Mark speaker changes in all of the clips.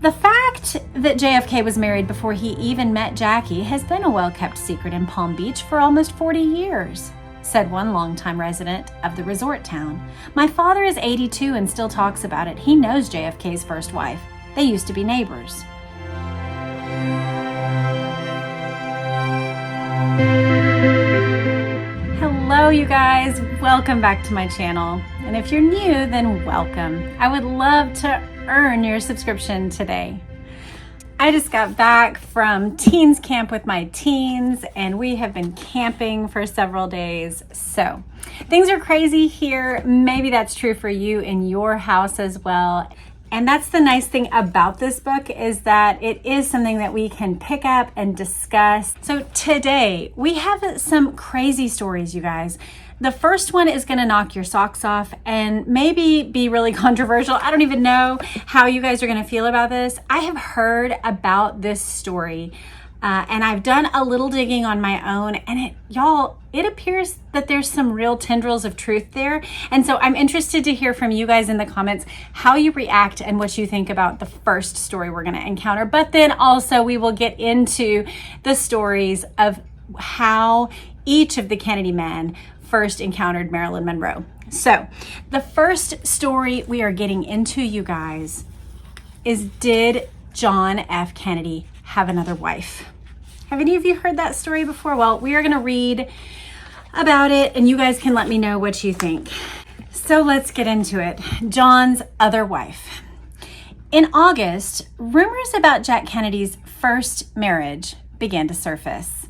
Speaker 1: The fact that JFK was married before he even met Jackie has been a well-kept secret in Palm Beach for almost 40 years, said one longtime resident of the resort town. My father is 82 and still talks about it. He knows JFK's first wife. They used to be neighbors. Hello, you guys. Welcome back to my channel. And if you're new, then welcome. I would love to earn your subscription today. I just got back from teens camp with my teens, and we have been camping for several days. So things are crazy here. Maybe that's true for you in your house as well. And that's the nice thing about this book, is that it is something that we can pick up and discuss. So today we have some crazy stories, you guys. The first one is going to knock your socks off and maybe be really controversial. I don't even know how you guys are going to feel about this. I have heard about this story and I've done a little digging on my own, and it appears that there's some real tendrils of truth there. And so I'm interested to hear from you guys in the comments how you react and what you think about the first story we're going to encounter. But then also we will get into the stories of how each of the Kennedy men first encountered Marilyn Monroe. So the first story we are getting into, you guys, is, did John F. Kennedy have another wife? Have any of you heard that story before? Well, we are going to read about it and you guys can let me know what you think. So let's get into it. John's other wife. In August, rumors about Jack Kennedy's first marriage began to surface.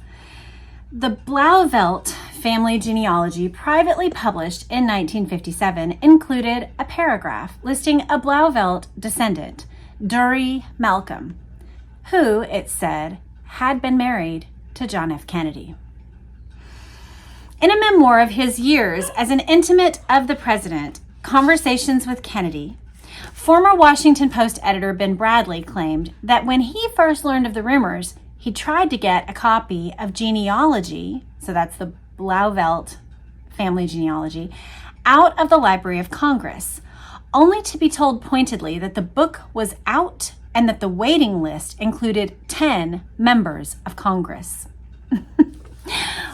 Speaker 1: The Blauvelt family genealogy, privately published in 1957, included a paragraph listing a Blauvelt descendant, Durie Malcolm, who, it said, had been married to John F. Kennedy. In a memoir of his years as an intimate of the president, Conversations with Kennedy, former Washington Post editor Ben Bradlee claimed that when he first learned of the rumors, he tried to get a copy of genealogy, so that's the Blauvelt family genealogy, out of the Library of Congress, only to be told pointedly that the book was out and that the waiting list included 10 members of Congress.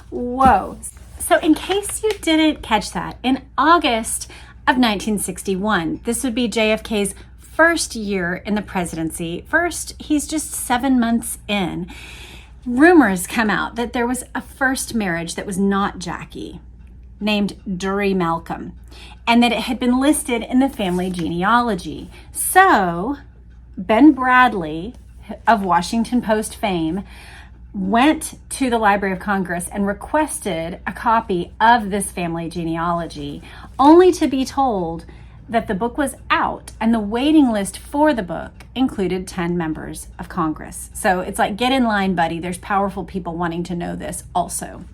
Speaker 1: Whoa. So in case you didn't catch that, in August of 1961, this would be JFK's first year in the presidency. First, he's just 7 months in. Rumors come out that there was a first marriage that was not Jackie, named Durie Malcolm, and that it had been listed in the family genealogy. So Ben Bradlee of Washington Post fame went to the Library of Congress and requested a copy of this family genealogy, only to be told that the book was out and the waiting list for the book included 10 members of Congress. So it's like, get in line, buddy. There's powerful people wanting to know this also.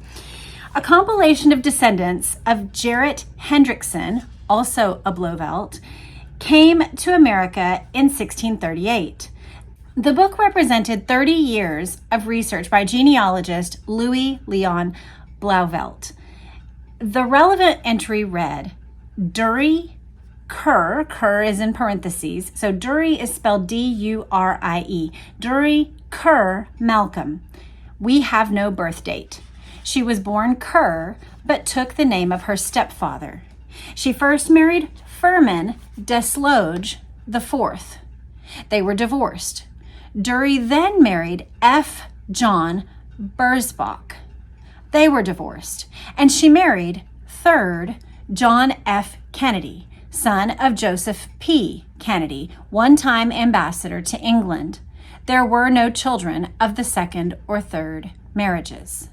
Speaker 1: A compilation of descendants of Jarrett Hendrickson, also a Blauvelt, came to America in 1638. The book represented 30 years of research by genealogist Louis Leon Blauvelt. The relevant entry read, Durie Kerr is in parentheses, so Durie is spelled D-U-R-I-E, Durie Kerr Malcolm. We have no birth date. She was born Kerr, but took the name of her stepfather. She first married Furman Desloge IV. They were divorced. Durie then married F. John Burzbach. They were divorced. And she married, third, John F. Kennedy, son of Joseph P. Kennedy, one-time ambassador to England. There were no children of the second or third marriages.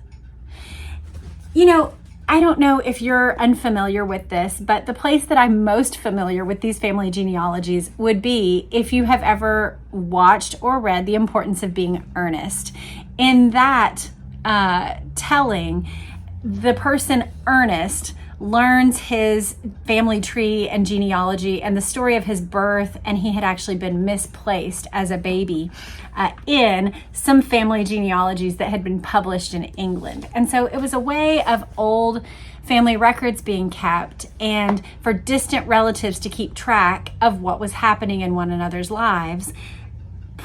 Speaker 1: You know, I don't know if you're unfamiliar with this, but the place that I'm most familiar with these family genealogies would be if you have ever watched or read The Importance of Being Earnest. In that telling, the person Ernest learns his family tree and genealogy and the story of his birth, and he had actually been misplaced as a baby in some family genealogies that had been published in England. And so it was a way of old family records being kept and for distant relatives to keep track of what was happening in one another's lives.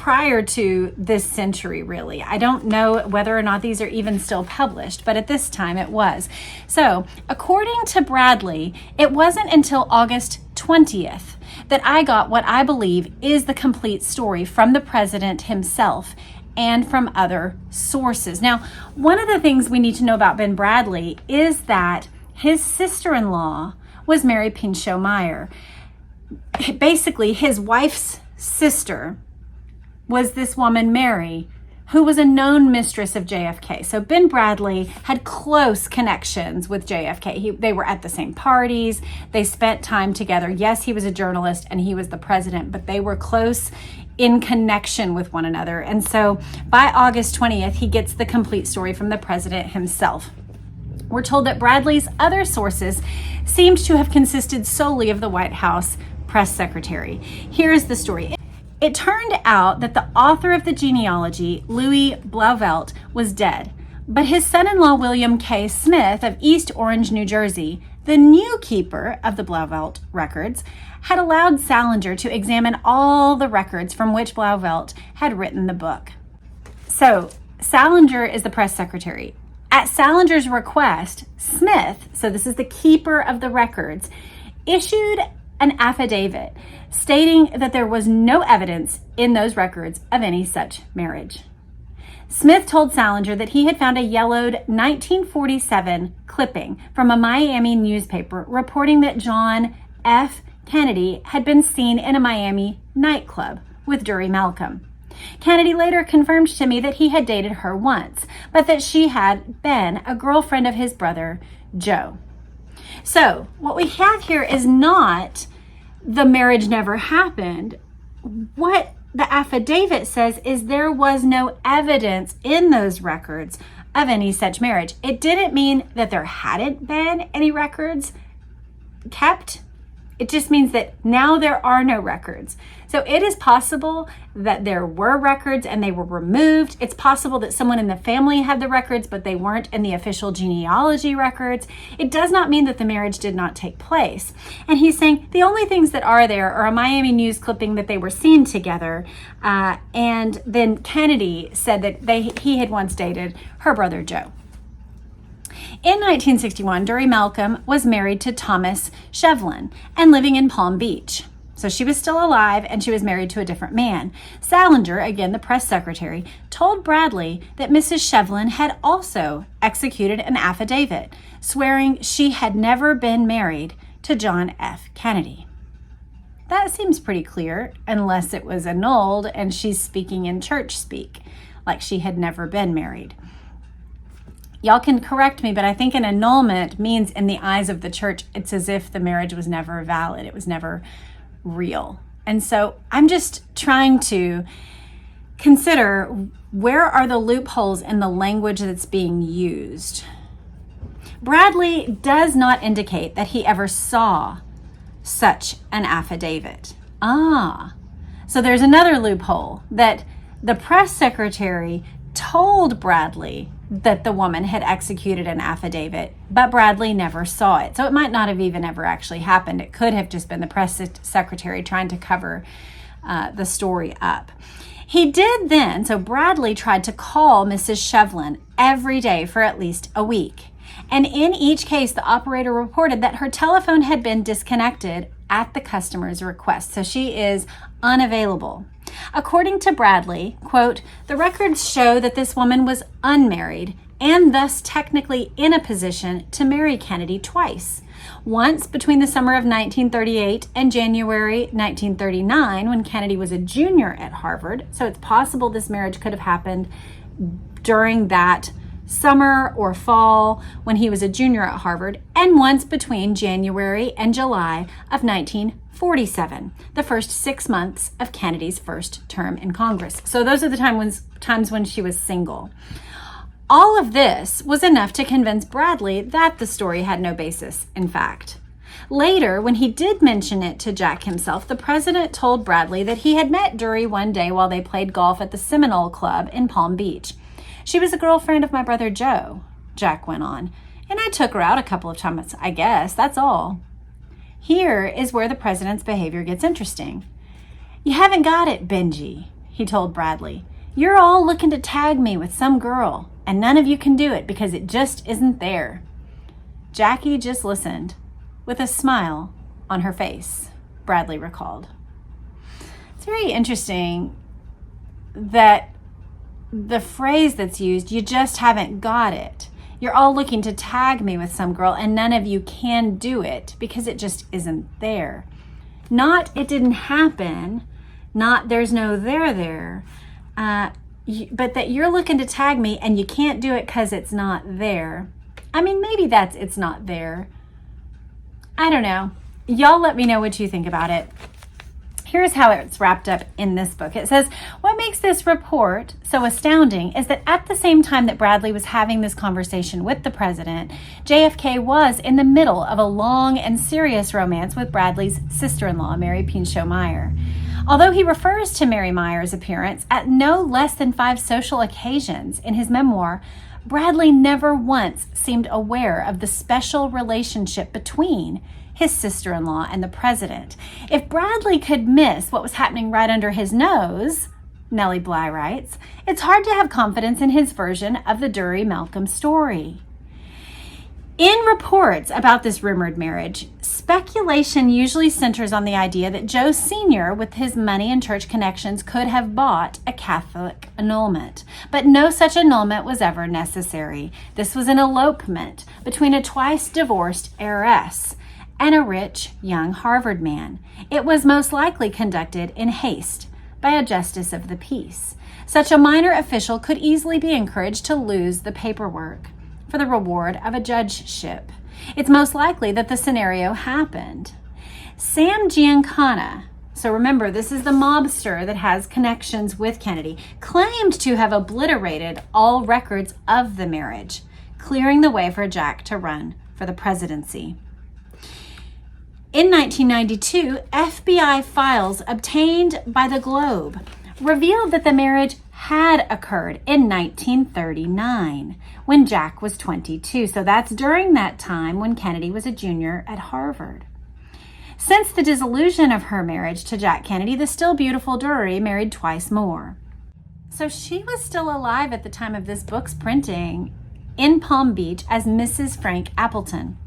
Speaker 1: prior to this century, really. I don't know whether or not these are even still published, but at this time it was. So, according to Bradley, it wasn't until August 20th that I got what I believe is the complete story from the president himself and from other sources. Now, one of the things we need to know about Ben Bradley is that his sister-in-law was Mary Pinchot Meyer. Basically, his wife's sister was this woman, Mary, who was a known mistress of JFK. So Ben Bradley had close connections with JFK. They were at the same parties. They spent time together. Yes, he was a journalist and he was the president, but they were close in connection with one another. And so by August 20th, he gets the complete story from the president himself. We're told that Bradley's other sources seemed to have consisted solely of the White House press secretary. Here's the story. It turned out that the author of the genealogy, Louis Blauvelt, was dead, but his son-in-law, William K. Smith of East Orange, New Jersey, the new keeper of the Blauvelt records, had allowed Salinger to examine all the records from which Blauvelt had written the book. So Salinger is the press secretary. At Salinger's request, Smith, so this is the keeper of the records, issued an affidavit stating that there was no evidence in those records of any such marriage. Smith told Salinger that he had found a yellowed 1947 clipping from a Miami newspaper reporting that John F. Kennedy had been seen in a Miami nightclub with Durie Malcolm. Kennedy later confirmed to me that he had dated her once, but that she had been a girlfriend of his brother, Joe. So what we have here is not the marriage never happened. What the affidavit says is there was no evidence in those records of any such marriage. It didn't mean that there hadn't been any records kept. It just means that now there are no records. So it is possible that there were records and they were removed. It's possible that someone in the family had the records, but they weren't in the official genealogy records. It does not mean that the marriage did not take place. And he's saying the only things that are there are a Miami news clipping that they were seen together. And then Kennedy said that he had once dated her brother, Joe. In 1961, Durie Malcolm was married to Thomas Shevlin and living in Palm Beach. So she was still alive and she was married to a different man. Salinger, again the press secretary, told Bradley that Mrs. Shevlin had also executed an affidavit swearing she had never been married to John F. Kennedy. That seems pretty clear, unless it was annulled and she's speaking in church speak, like she had never been married. Y'all can correct me, but I think an annulment means in the eyes of the church, it's as if the marriage was never valid. It was never real. And so I'm just trying to consider where are the loopholes in the language that's being used. Bradley does not indicate that he ever saw such an affidavit. So there's another loophole that the press secretary told Bradley that the woman had executed an affidavit, but Bradley never saw it. So it might not have even ever actually happened. It could have just been the press secretary trying to cover the story up. He did then, so Bradley tried to call Mrs. Shevlin every day for at least a week. And in each case, the operator reported that her telephone had been disconnected at the customer's request. So she is unavailable. According to Bradley, quote, the records show that this woman was unmarried and thus technically in a position to marry Kennedy twice. Once between the summer of 1938 and January 1939 when Kennedy was a junior at Harvard. So it's possible this marriage could have happened during that summer or fall when he was a junior at Harvard, and once between January and July of 1947, the first 6 months of Kennedy's first term in Congress. So those are the times when she was single. All of this was enough to convince Bradley that the story had no basis in fact. Later, when he did mention it to Jack himself, the president told Bradley that he had met Durie one day while they played golf at the Seminole Club in Palm Beach. She was a girlfriend of my brother Joe, Jack went on, and I took her out a couple of times, I guess, that's all. Here is where the president's behavior gets interesting. You haven't got it, Benji. he told Bradley. "You're all looking to tag me with some girl, and none of you can do it because it just isn't there." Jackie just listened with a smile on her face, Bradley recalled. It's very interesting that the phrase that's used, "you just haven't got it." You're all looking to tag me with some girl and none of you can do it because it just isn't there. Not it didn't happen, not there's no there, but that you're looking to tag me and you can't do it because it's not there. I mean, maybe that's it's not there. I don't know. Y'all let me know what you think about it. Here's how it's wrapped up in this book. It says, what makes this report so astounding is that at the same time that Bradley was having this conversation with the president, JFK was in the middle of a long and serious romance with Bradley's sister-in-law, Mary Pinchot Meyer. Although he refers to Mary Meyer's appearance at no less than 5 social occasions in his memoir, Bradley never once seemed aware of the special relationship between his sister-in-law and the president. If Bradley could miss what was happening right under his nose, Nellie Bly writes, it's hard to have confidence in his version of the Durie Malcolm story. In reports about this rumored marriage, speculation usually centers on the idea that Joe Sr., with his money and church connections, could have bought a Catholic annulment. But no such annulment was ever necessary. This was an elopement between a twice-divorced heiress and a rich young Harvard man. It was most likely conducted in haste by a justice of the peace. Such a minor official could easily be encouraged to lose the paperwork for the reward of a judgeship. It's most likely that the scenario happened. Sam Giancana, so remember, this is the mobster that has connections with Kennedy, claimed to have obliterated all records of the marriage, clearing the way for Jack to run for the presidency. In 1992, FBI files obtained by the Globe revealed that the marriage had occurred in 1939 when Jack was 22. So that's during that time when Kennedy was a junior at Harvard. Since the dissolution of her marriage to Jack Kennedy, the still beautiful Durie married twice more. So she was still alive at the time of this book's printing in Palm Beach as Mrs. Frank Appleton.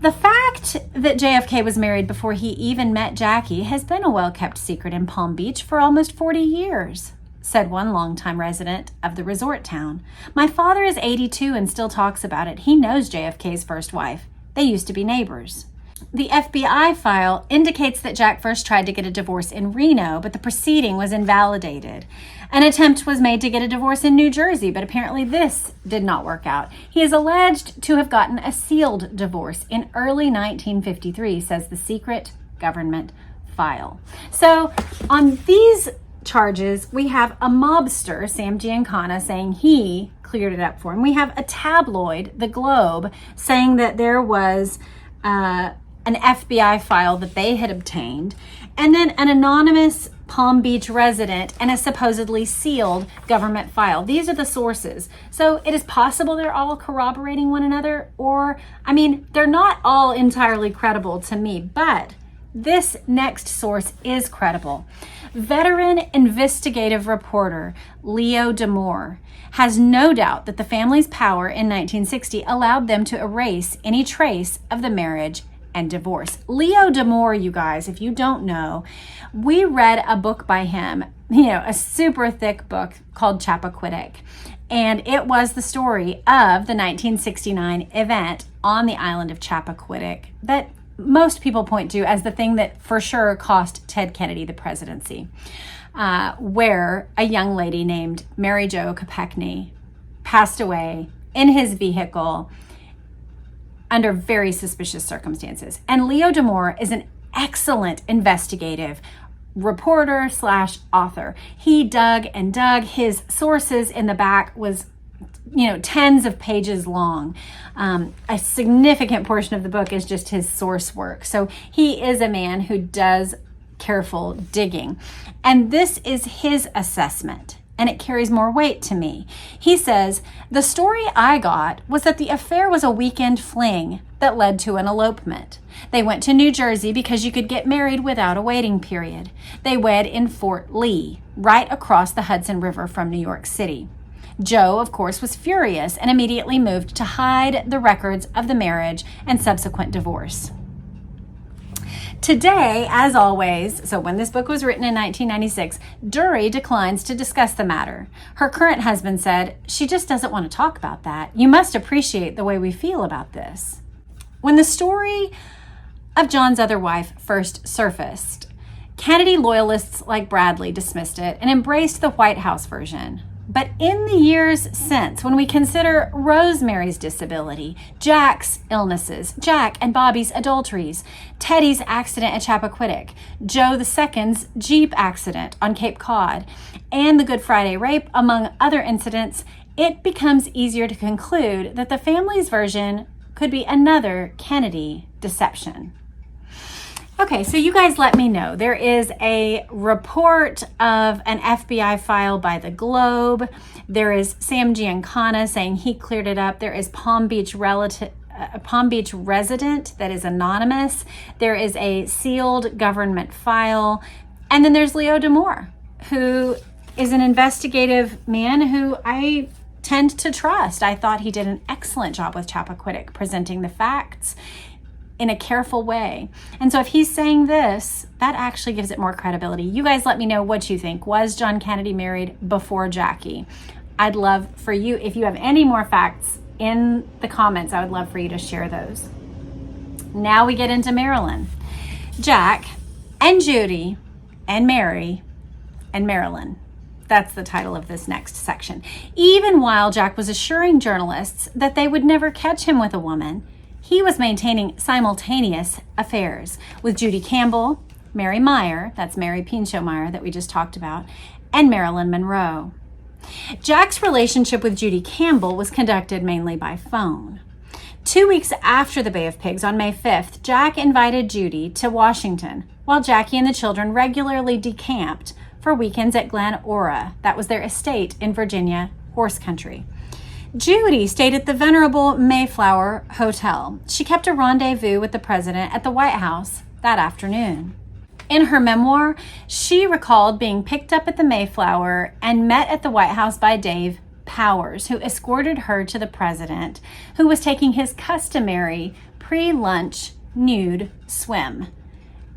Speaker 1: The fact that JFK was married before he even met Jackie has been a well-kept secret in Palm Beach for almost 40 years, said one longtime resident of the resort town. My father is 82 and still talks about it. He knows JFK's first wife. They used to be neighbors. The FBI file indicates that Jack first tried to get a divorce in Reno, but the proceeding was invalidated. An attempt was made to get a divorce in New Jersey, but apparently this did not work out. He is alleged to have gotten a sealed divorce in early 1953, says the secret government file. So on these charges, we have a mobster, Sam Giancana, saying he cleared it up for him. We have a tabloid, The Globe, saying that there was an FBI file that they had obtained, and then an anonymous Palm Beach resident and a supposedly sealed government file. These are the sources. So it is possible they're all corroborating one another, or, I mean, they're not all entirely credible to me, but this next source is credible. Veteran investigative reporter Leo D'Amour has no doubt that the family's power in 1960 allowed them to erase any trace of the marriage and divorce. Leo D'Amour, you guys, if you don't know, we read a book by him, a super thick book called Chappaquiddick. And it was the story of the 1969 event on the island of Chappaquiddick that most people point to as the thing that for sure cost Ted Kennedy the presidency, where a young lady named Mary Jo Kopechne passed away in his vehicle under very suspicious circumstances. And Leo D'Amour is an excellent investigative reporter / author. He dug and dug. His sources in the back was tens of pages long. A significant portion of the book is just his source work. So he is a man who does careful digging. And this is his assessment and it carries more weight to me. He says, the story I got was that the affair was a weekend fling that led to an elopement. They went to New Jersey because you could get married without a waiting period. They wed in Fort Lee, right across the Hudson River from New York City. Joe, of course, was furious and immediately moved to hide the records of the marriage and subsequent divorce. Today, as always, so when this book was written in 1996, Durie declines to discuss the matter. Her current husband said, she just doesn't want to talk about that. You must appreciate the way we feel about this. When the story of John's other wife first surfaced, Kennedy loyalists like Bradley dismissed it and embraced the White House version. But in the years since, when we consider Rosemary's disability, Jack's illnesses, Jack and Bobby's adulteries, Teddy's accident at Chappaquiddick, Joe II's Jeep accident on Cape Cod, and the Good Friday rape, among other incidents, it becomes easier to conclude that the family's version could be another Kennedy deception. Okay, so you guys let me know. There is a report of an FBI file by the Globe. There is Sam Giancana saying he cleared it up. There is Palm Beach resident that is anonymous. There is a sealed government file. And then there's Leo D'Amour, who is an investigative man who I tend to trust. I thought he did an excellent job with Chappaquiddick, presenting the facts in a careful way. And so if he's saying this, that actually gives it more credibility. You guys let me know what you think. Was John Kennedy married before Jackie? I'd love for you, if you have any more facts in the comments, I would love for you to share those. Now we get into Marilyn. Jack and Judy and Mary and Marilyn. That's the title of this next section. Even while Jack was assuring journalists that they would never catch him with a woman, he was maintaining simultaneous affairs with Judy Campbell, Mary Meyer, that's Mary Pinchot Meyer that we just talked about, and Marilyn Monroe. Jack's relationship with Judy Campbell was conducted mainly by phone. 2 weeks after the Bay of Pigs, on May 5th, Jack invited Judy to Washington, while Jackie and the children regularly decamped for weekends at Glen Ora. That was their estate in Virginia, horse country. Judy stayed at the venerable Mayflower Hotel. She kept a rendezvous with the president at the White House that afternoon. In her memoir, she recalled being picked up at the Mayflower and met at the White House by Dave Powers, who escorted her to the president, who was taking his customary pre-lunch nude swim.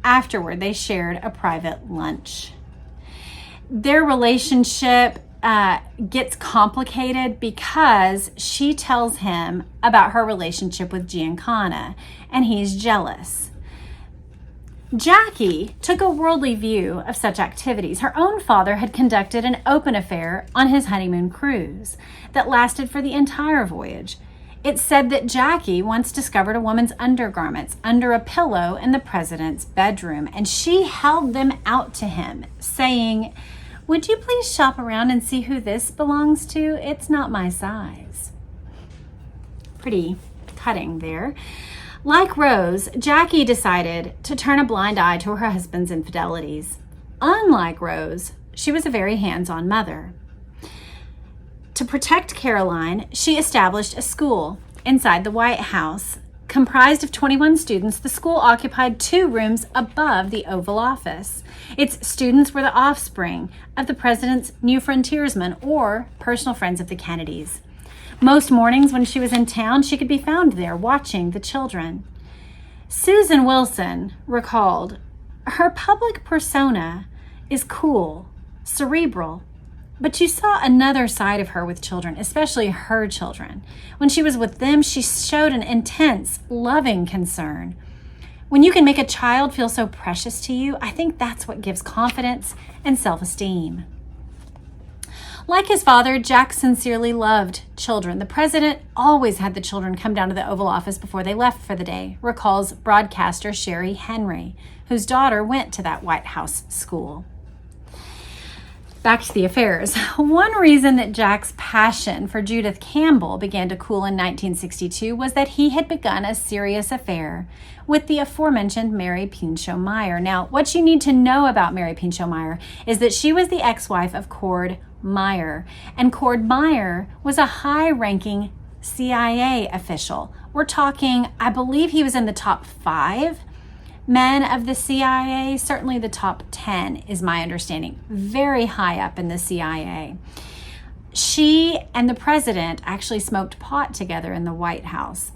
Speaker 1: Afterward, they shared a private lunch. Their relationship gets complicated because she tells him about her relationship with Giancana, and he's jealous. Jackie took a worldly view of such activities. Her own father had conducted an open affair on his honeymoon cruise that lasted for the entire voyage. It's said that Jackie once discovered a woman's undergarments under a pillow in the president's bedroom, and she held them out to him, saying, "Would you please shop around and see who this belongs to? It's not my size." Pretty cutting there. Like Rose, Jackie decided to turn a blind eye to her husband's infidelities. Unlike Rose, she was a very hands-on mother. To protect Caroline, she established a school inside the White House. Comprised of 21 students, the school occupied 2 rooms above the Oval Office. Its students were the offspring of the president's new frontiersmen or personal friends of the Kennedys. Most mornings when she was in town, she could be found there watching the children. Susan Wilson recalled, "Her public persona is cool, cerebral, but you saw another side of her with children, especially her children. When she was with them, she showed an intense, loving concern. When you can make a child feel so precious to you, I think that's what gives confidence and self-esteem." Like his father, Jack sincerely loved children. The president always had the children come down to the Oval Office before they left for the day, recalls broadcaster Sherry Henry, whose daughter went to that White House school. Back to the affairs. One reason that Jack's passion for Judith Campbell began to cool in 1962 was that he had begun a serious affair with the aforementioned Mary Pinchot Meyer. Now, what you need to know about Mary Pinchot Meyer is that she was the ex-wife of Cord Meyer, and Cord Meyer was a high-ranking CIA official. We're talking, I believe he was in the top 5 men of the CIA, certainly the top 10 is my understanding, very high up in the CIA. She and the president actually smoked pot together in the White House.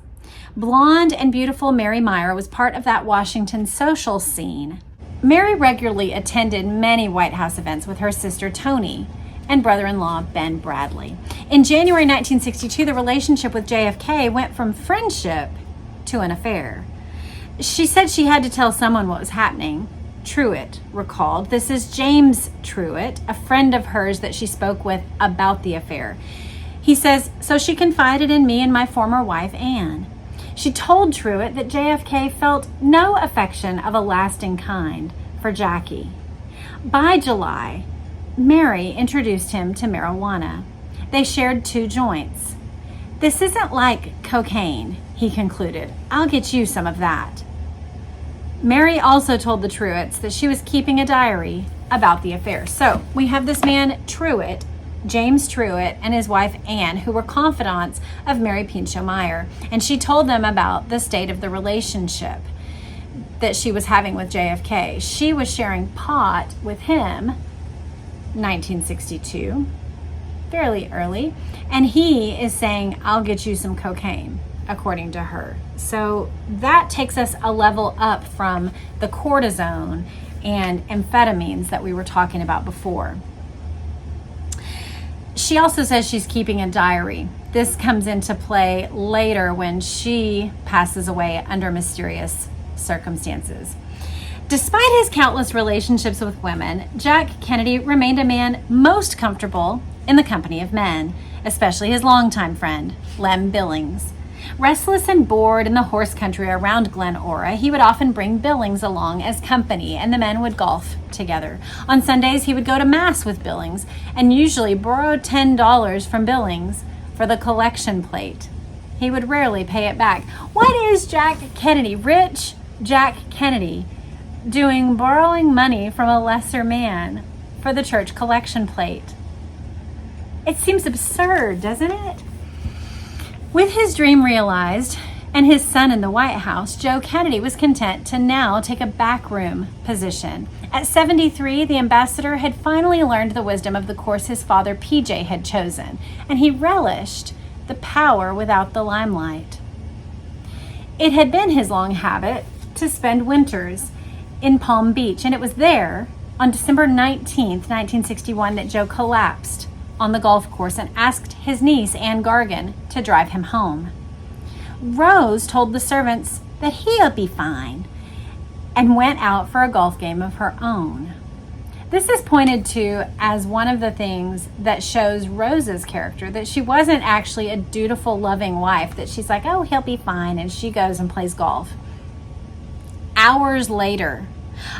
Speaker 1: Blonde and beautiful Mary Meyer was part of that Washington social scene. Mary regularly attended many White House events with her sister Toni and brother-in-law Ben Bradley. In January 1962, the relationship with JFK went from friendship to an affair. She said she had to tell someone what was happening. Truitt recalled. This is James Truitt, a friend of hers that she spoke with about the affair. He says, so she confided in me and my former wife, Anne. She told Truitt that JFK felt no affection of a lasting kind for Jackie. By July, Mary introduced him to marijuana. They shared 2 joints. This isn't like cocaine, he concluded. I'll get you some of that. Mary also told the Truitts that she was keeping a diary about the affair. So we have this man, Truitt, James Truitt, and his wife, Anne, who were confidants of Mary Pinchot Meyer. And she told them about the state of the relationship that she was having with JFK. She was sharing pot with him, 1962, fairly early. And he is saying, I'll get you some cocaine, according to her. So that takes us a level up from the cortisone and amphetamines that we were talking about before. She also says she's keeping a diary. This comes into play later when she passes away under mysterious circumstances. Despite his countless relationships with women, Jack Kennedy remained a man most comfortable in the company of men, especially his longtime friend, Lem Billings. Restless and bored in the horse country around Glen Ora, he would often bring Billings along as company, and the men would golf together. On Sundays, he would go to Mass with Billings and usually borrow $10 from Billings for the collection plate. He would rarely pay it back. What is Jack Kennedy, rich Jack Kennedy, doing borrowing money from a lesser man for the church collection plate? It seems absurd, doesn't it? With his dream realized and his son in the White House, Joe Kennedy was content to now take a backroom position. At 73, the ambassador had finally learned the wisdom of the course his father PJ had chosen, and he relished the power without the limelight. It had been his long habit to spend winters in Palm Beach, and it was there on December 19th, 1961, that Joe collapsed on the golf course and asked his niece, Anne Gargan, to drive him home. Rose told the servants that he'll be fine and went out for a golf game of her own. This is pointed to as one of the things that shows Rose's character, that she wasn't actually a dutiful, loving wife, that she's like, oh, he'll be fine, and she goes and plays golf. Hours later,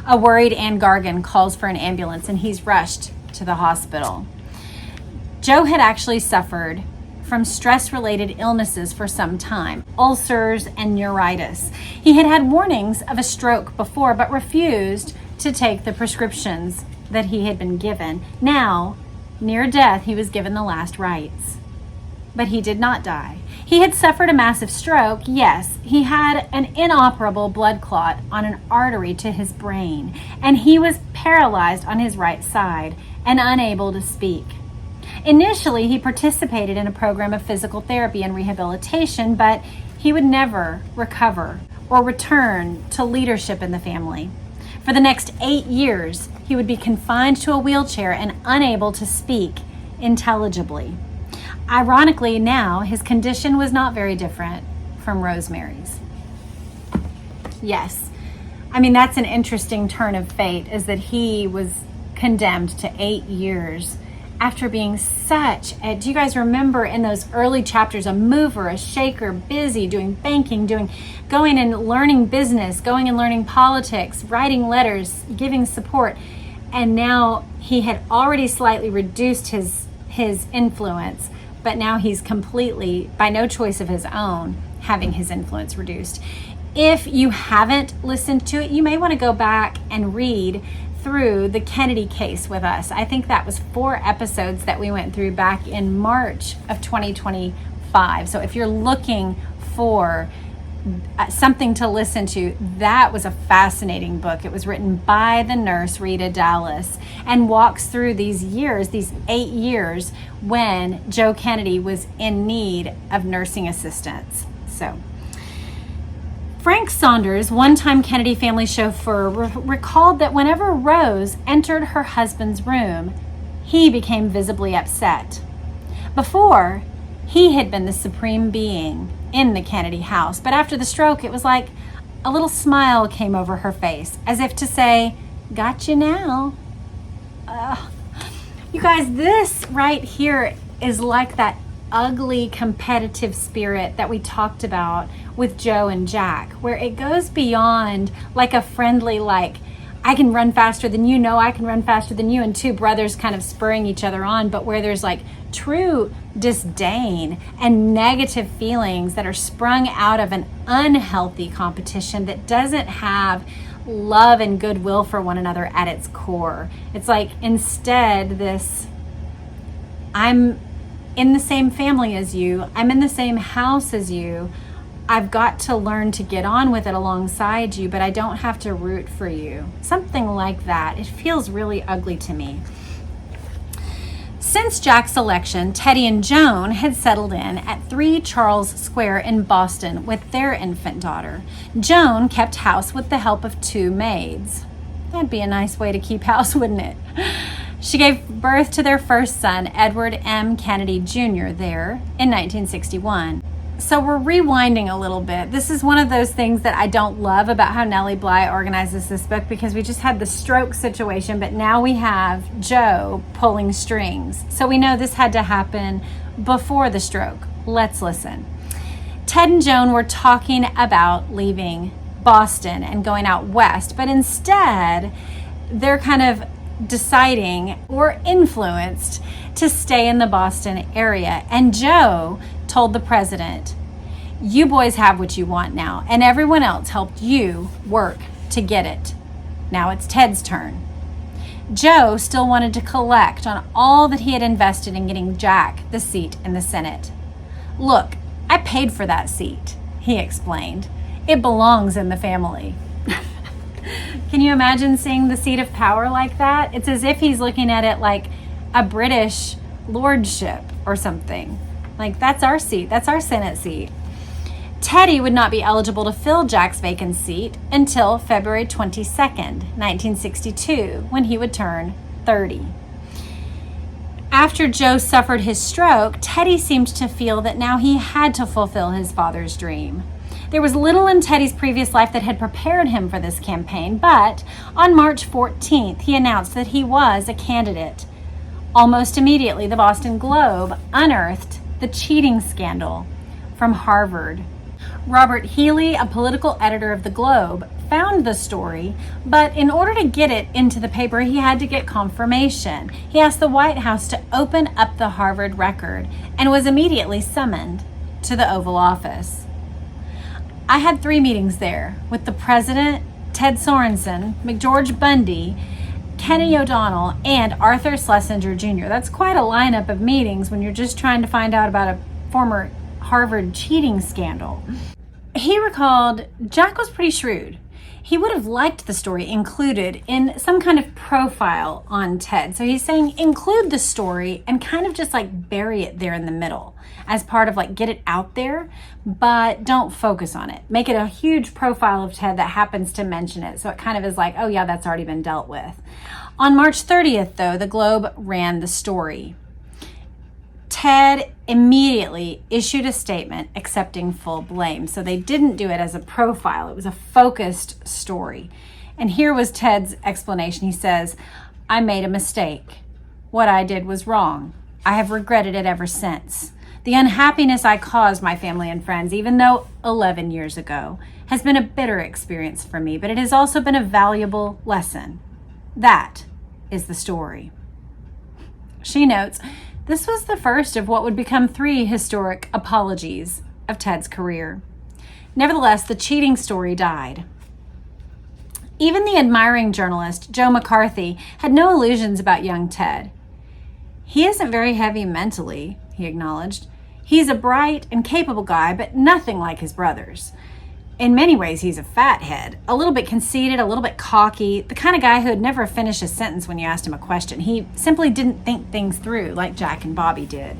Speaker 1: a worried Anne Gargan calls for an ambulance and he's rushed to the hospital. Joe had actually suffered from stress-related illnesses for some time, ulcers and neuritis. He had had warnings of a stroke before, but refused to take the prescriptions that he had been given. Now, near death, he was given the last rites. But he did not die. He had suffered a massive stroke, yes. He had an inoperable blood clot on an artery to his brain, and he was paralyzed on his right side and unable to speak. Initially, he participated in a program of physical therapy and rehabilitation, but he would never recover or return to leadership in the family. For the next 8 years, he would be confined to a wheelchair and unable to speak intelligibly. Ironically, now, his condition was not very different from Rosemary's. Yes, I mean, that's an interesting turn of fate, is that he was condemned to 8 years after being do you guys remember in those early chapters, a mover, a shaker, busy, doing banking, going and learning business, going and learning politics, writing letters, giving support. And now he had already slightly reduced his influence, but now he's completely, by no choice of his own, having his influence reduced. If you haven't listened to it, you may want to go back and read through the Kennedy case with us. I think that was 4 episodes that we went through back in March of 2025. So if you're looking for something to listen to, that was a fascinating book. It was written by the nurse Rita Dallas and walks through these years, these 8 years when Joe Kennedy was in need of nursing assistance. So Frank Saunders, one-time Kennedy family chauffeur, recalled that whenever Rose entered her husband's room, he became visibly upset. Before, he had been the supreme being in the Kennedy house, but after the stroke, it was like a little smile came over her face, as if to say, "Got you now." You guys, this right here is like that ugly competitive spirit that we talked about with Joe and Jack, where it goes beyond like a friendly, like, I can run faster than you, no, I can run faster than you, and two brothers kind of spurring each other on, but where there's like true disdain and negative feelings that are sprung out of an unhealthy competition that doesn't have love and goodwill for one another at its core. It's like instead this, I'm in the same family as you, I'm in the same house as you, I've got to learn to get on with it alongside you, but I don't have to root for you. Something like that. It feels really ugly to me. Since Jack's election, Teddy and Joan had settled in at 3 Charles Square in Boston with their infant daughter. Joan kept house with the help of 2 maids. That'd be a nice way to keep house, wouldn't it? She gave birth to their first son, Edward M. Kennedy Jr., there in 1961. So we're rewinding a little bit. This is one of those things that I don't love about how Nellie Bly organizes this book, because we just had the stroke situation, but now we have Joe pulling strings. So we know this had to happen before the stroke. Let's listen. Ted and Joan were talking about leaving Boston and going out west, but instead they're kind of deciding or influenced to stay in the Boston area. And Joe told the president, "You boys have what you want now, and everyone else helped you work to get it. Now it's Ted's turn." Joe still wanted to collect on all that he had invested in getting Jack the seat in the Senate. "Look, I paid for that seat," he explained. "It belongs in the family." Can you imagine seeing the seat of power like that? It's as if he's looking at it like a British lordship or something. Like, that's our seat, that's our Senate seat. Teddy would not be eligible to fill Jack's vacant seat until February 22nd, 1962, when he would turn 30. After Joe suffered his stroke, Teddy seemed to feel that now he had to fulfill his father's dream. There was little in Teddy's previous life that had prepared him for this campaign, but on March 14th, he announced that he was a candidate. Almost immediately, the Boston Globe unearthed the cheating scandal from Harvard. Robert Healy, a political editor of the Globe, found the story, but in order to get it into the paper, he had to get confirmation. He asked the White House to open up the Harvard record and was immediately summoned to the Oval Office. I had 3 meetings there with the president, Ted Sorensen, McGeorge Bundy, Kenny O'Donnell, and Arthur Schlesinger Jr. That's quite a lineup of meetings when you're just trying to find out about a former Harvard cheating scandal. He recalled Jack was pretty shrewd. He would have liked the story included in some kind of profile on Ted. So he's saying include the story and kind of just like bury it there in the middle as part of like get it out there, but don't focus on it. Make it a huge profile of Ted that happens to mention it. So it kind of is like, oh yeah, that's already been dealt with. On March 30th, though, the Globe ran the story. Ted immediately issued a statement accepting full blame. So they didn't do it as a profile. It was a focused story. And here was Ted's explanation. He says, "I made a mistake. What I did was wrong. I have regretted it ever since. The unhappiness I caused my family and friends, even though 11 years ago, has been a bitter experience for me, but it has also been a valuable lesson. That is the story. She notes, this was the first of what would become 3 historic apologies of Ted's career. Nevertheless, the cheating story died. Even the admiring journalist, Joe McCarthy, had no illusions about young Ted. He isn't very heavy mentally, he acknowledged. He's a bright and capable guy, but nothing like his brothers. In many ways, he's a fathead, a little bit conceited, a little bit cocky, the kind of guy who would never finish a sentence when you asked him a question. He simply didn't think things through like Jack and Bobby did.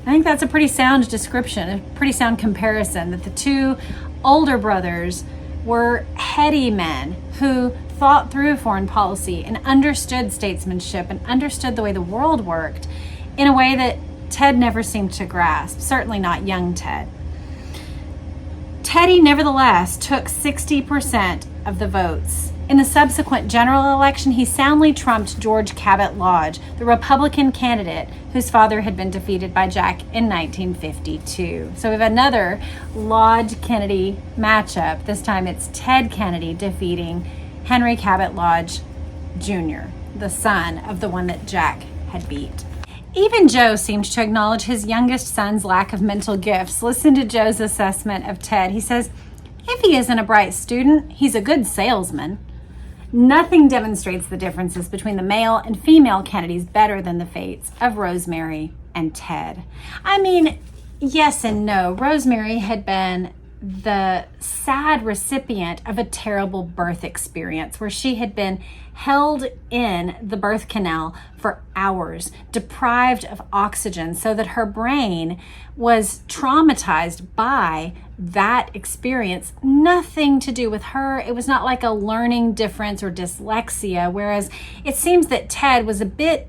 Speaker 1: I think that's a pretty sound description, a pretty sound comparison, that the 2 older brothers were heady men who thought through foreign policy and understood statesmanship and understood the way the world worked in a way that Ted never seemed to grasp, certainly not young Ted. Teddy, nevertheless, took 60% of the votes. In the subsequent general election, he soundly trumped George Cabot Lodge, the Republican candidate whose father had been defeated by Jack in 1952. So we have another Lodge-Kennedy matchup. This time it's Ted Kennedy defeating Henry Cabot Lodge Jr., the son of the one that Jack had beat. Even Joe seemed to acknowledge his youngest son's lack of mental gifts. Listen to Joe's assessment of Ted. He says, if he isn't a bright student, he's a good salesman. Nothing demonstrates the differences between the male and female Kennedys better than the fates of Rosemary and Ted. I mean, yes and no. Rosemary had been the sad recipient of a terrible birth experience where she had been held in the birth canal for hours, deprived of oxygen, so that her brain was traumatized by that experience. Nothing to do with her. It was not like a learning difference or dyslexia, whereas it seems that Ted was a bit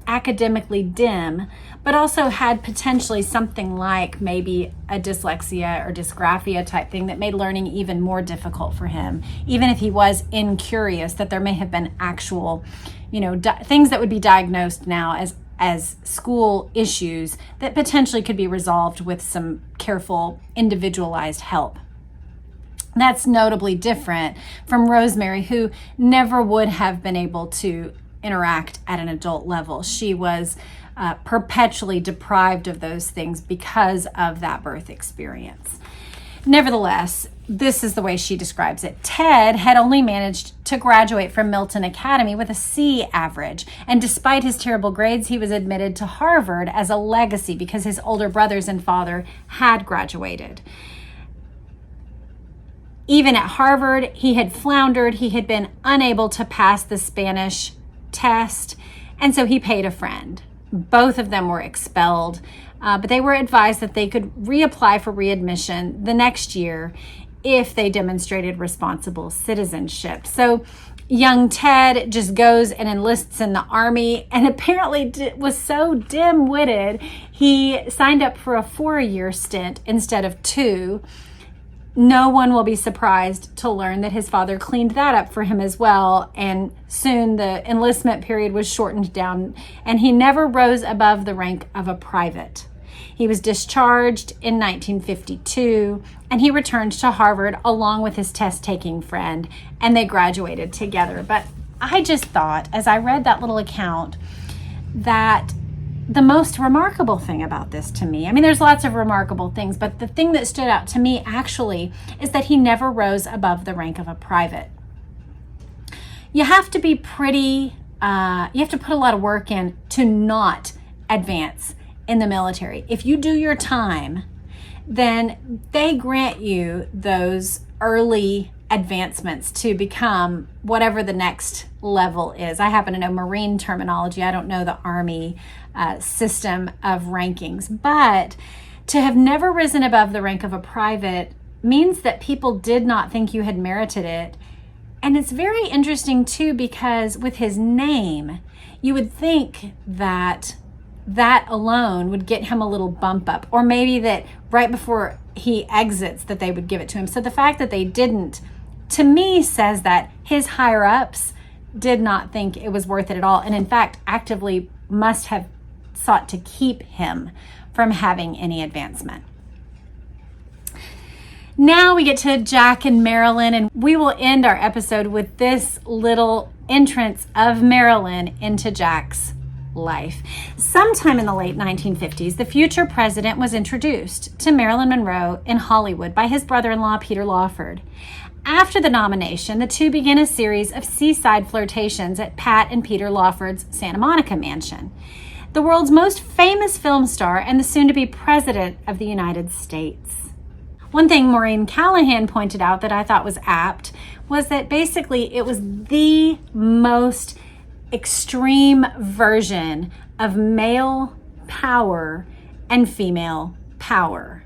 Speaker 1: academically dim, but also had potentially something like maybe a dyslexia or dysgraphia type thing that made learning even more difficult for him, even if he was incurious that there may have been actual, things that would be diagnosed now as school issues that potentially could be resolved with some careful individualized help. That's notably different from Rosemary, who never would have been able to interact at an adult level. She was perpetually deprived of those things because of that birth experience. Nevertheless, this is the way she describes it. Ted had only managed to graduate from Milton Academy with a C average, and despite his terrible grades, he was admitted to Harvard as a legacy because his older brothers and father had graduated. Even at Harvard, he had floundered. He had been unable to pass the Spanish test, and so he paid a friend. Both of them were expelled, but they were advised that they could reapply for readmission the next year if they demonstrated responsible citizenship. So young Ted just goes and enlists in the Army, and apparently was so dim-witted, he signed up for a 4-year stint instead of 2. No one will be surprised to learn that his father cleaned that up for him as well, and soon the enlistment period was shortened down, and he never rose above the rank of a private. He was discharged in 1952, and he returned to Harvard along with his test-taking friend, and they graduated together. But I just thought, as I read that little account, that the most remarkable thing about this to me, I mean, there's lots of remarkable things, but the thing that stood out to me actually is that he never rose above the rank of a private. You have to be you have to put a lot of work in to not advance in the military. If you do your time, then they grant you those early advancements to become whatever the next level is. I happen to know Marine terminology. I don't know the Army system of rankings, but to have never risen above the rank of a private means that people did not think you had merited it. And it's very interesting too, because with his name, you would think that that alone would get him a little bump up, or maybe that right before he exits that they would give it to him. So the fact that they didn't, to me, says that his higher ups did not think it was worth it at all, and in fact actively must have sought to keep him from having any advancement. Now we get to Jack and Marilyn, and we will end our episode with this little entrance of Marilyn into Jack's life. Sometime in the late 1950s, the future president was introduced to Marilyn Monroe in Hollywood by his brother-in-law, Peter Lawford. After the nomination, the two began a series of seaside flirtations at Pat and Peter Lawford's Santa Monica mansion. The world's most famous film star and the soon-to-be president of the United States. One thing Maureen Callahan pointed out that I thought was apt was that basically it was the most extreme version of male power and female power.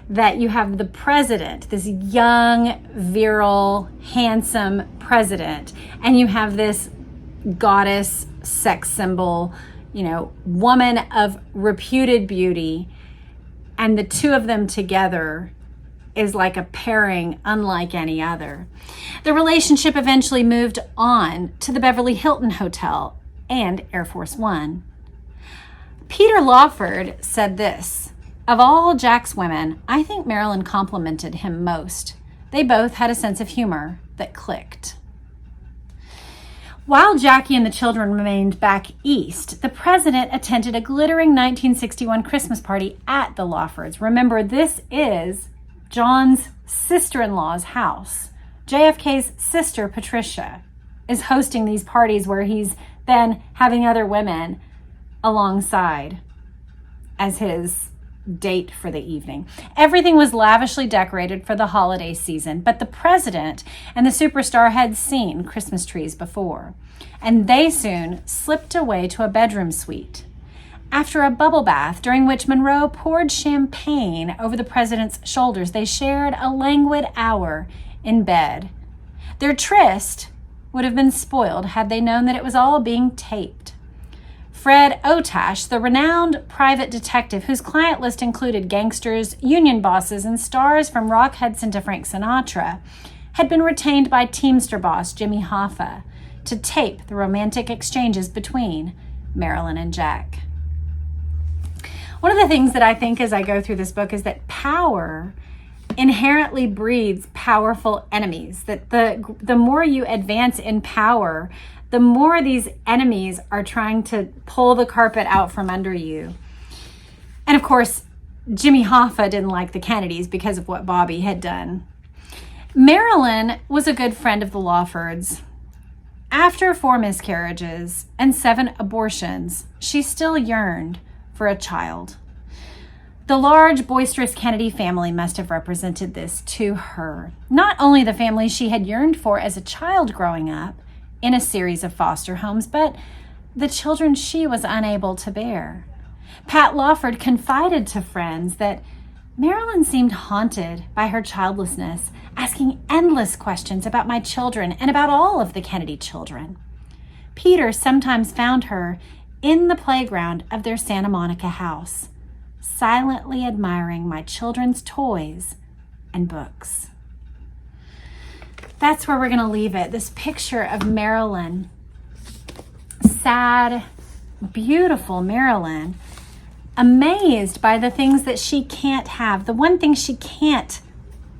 Speaker 1: That you have the president, this young, virile, handsome president, and you have this goddess, sex symbol, woman of reputed beauty, and the two of them together is like a pairing unlike any other. The relationship eventually moved on to the Beverly Hilton Hotel and Air Force One. Peter Lawford said this: "Of all Jack's women, I think Marilyn complimented him most. They both had a sense of humor that clicked." While Jackie and the children remained back east, the president attended a glittering 1961 Christmas party at the Lawfords. Remember, this is John's sister-in-law's house. JFK's sister, Patricia, is hosting these parties where he's then having other women alongside as his date for the evening. Everything was lavishly decorated for the holiday season, but the president and the superstar had seen Christmas trees before, and they soon slipped away to a bedroom suite. After a bubble bath, during which Monroe poured champagne over the president's shoulders, they shared a languid hour in bed. Their tryst would have been spoiled had they known that it was all being taped. Fred Otash, the renowned private detective whose client list included gangsters, union bosses, and stars from Rock Hudson to Frank Sinatra, had been retained by Teamster boss Jimmy Hoffa to tape the romantic exchanges between Marilyn and Jack. One of the things that I think as I go through this book is that power inherently breeds powerful enemies, that the more you advance in power, the more these enemies are trying to pull the carpet out from under you. And of course, Jimmy Hoffa didn't like the Kennedys because of what Bobby had done. Marilyn was a good friend of the Lawfords. After 4 miscarriages and 7 abortions, she still yearned for a child. The large, boisterous Kennedy family must have represented this to her. Not only the family she had yearned for as a child growing up in a series of foster homes, but the children she was unable to bear. Pat Lawford confided to friends that Marilyn seemed haunted by her childlessness, asking endless questions about my children and about all of the Kennedy children. Peter sometimes found her in the playground of their Santa Monica house, silently admiring my children's toys and books. That's where we're going to leave it. This picture of Marilyn, sad, beautiful Marilyn, amazed by the things that she can't have. The one thing she can't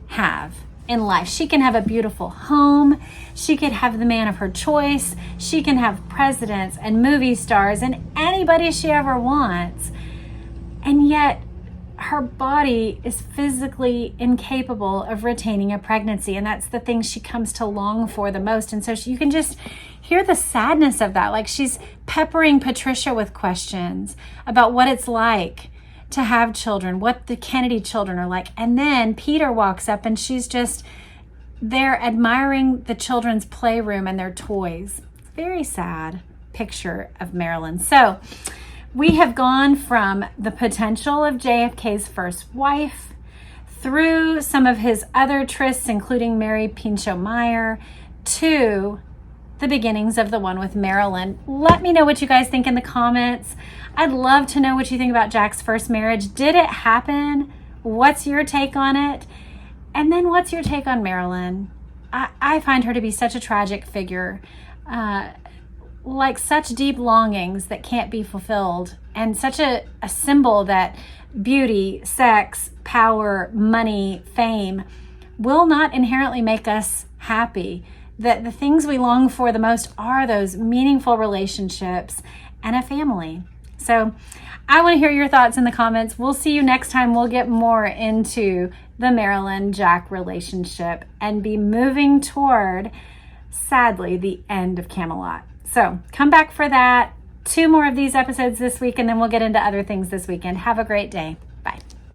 Speaker 1: have in life. She can have a beautiful home. She could have the man of her choice. She can have presidents and movie stars and anybody she ever wants. And yet her body is physically incapable of retaining a pregnancy. And that's the thing she comes to long for the most. And so you can just hear the sadness of that. Like she's peppering Patricia with questions about what it's like to have children, what the Kennedy children are like. And then Peter walks up and she's just there admiring the children's playroom and their toys. Very sad picture of Marilyn. So we have gone from the potential of JFK's first wife through some of his other trysts, including Mary Pinchot Meyer, to the beginnings of the one with Marilyn. Let me know what you guys think in the comments. I'd love to know what you think about Jack's first marriage. Did it happen? What's your take on it? And then what's your take on Marilyn? I find her to be such a tragic figure, like such deep longings that can't be fulfilled, and such a symbol that beauty, sex, power, money, fame will not inherently make us happy. that the things we long for the most are those meaningful relationships and a family. So I want to hear your thoughts in the comments. We'll see you next time. We'll get more into the Marilyn-Jack relationship and be moving toward, sadly, the end of Camelot. So come back for that. 2 more of these episodes this week, and then we'll get into other things this weekend. Have a great day.